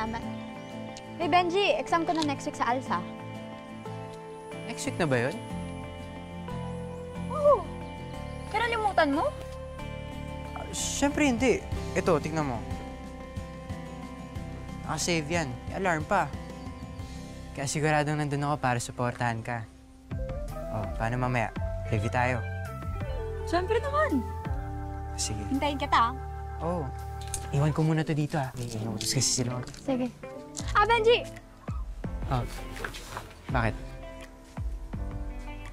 Salamat. Hey, Benji, exam ko na next week sa ALSA. Next week na ba yun? Oo. Kinalimutan mo? Siyempre hindi. Ito, tignan mo. Nakasave yan. May alarm pa. Kaya siguradong nandun ako para supportahan ka. Oh, paano mamaya? Review tayo. Siyempre naman. Sige. Hintayin kita, ah. Oh, iwan ko muna to dito, ah. May inuutos kasi sila. Sige. Ah, Benji! Oh, bakit?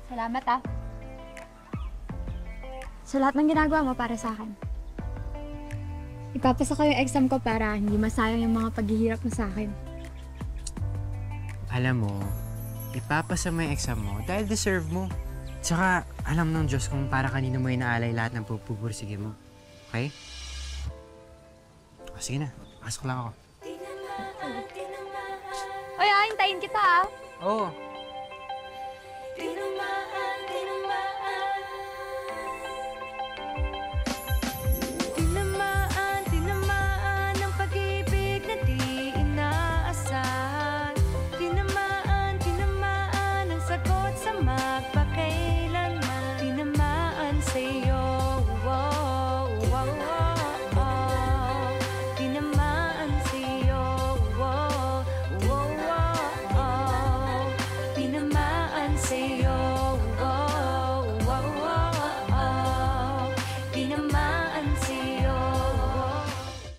Salamat, ah. Sa lahat ng ginagawa mo para sa akin. Ipapasa ko yung exam ko para hindi masayang yung mga paghihirap mo sa akin. Alam mo, ipapasa mo yung exam mo dahil deserve mo. Tsaka, alam ng Diyos kung para kanino mo inaalay lahat ng pupursige mo. Okay? O, sige na. Pasok lang ako. Oy, hintayin kita, ah. Oo.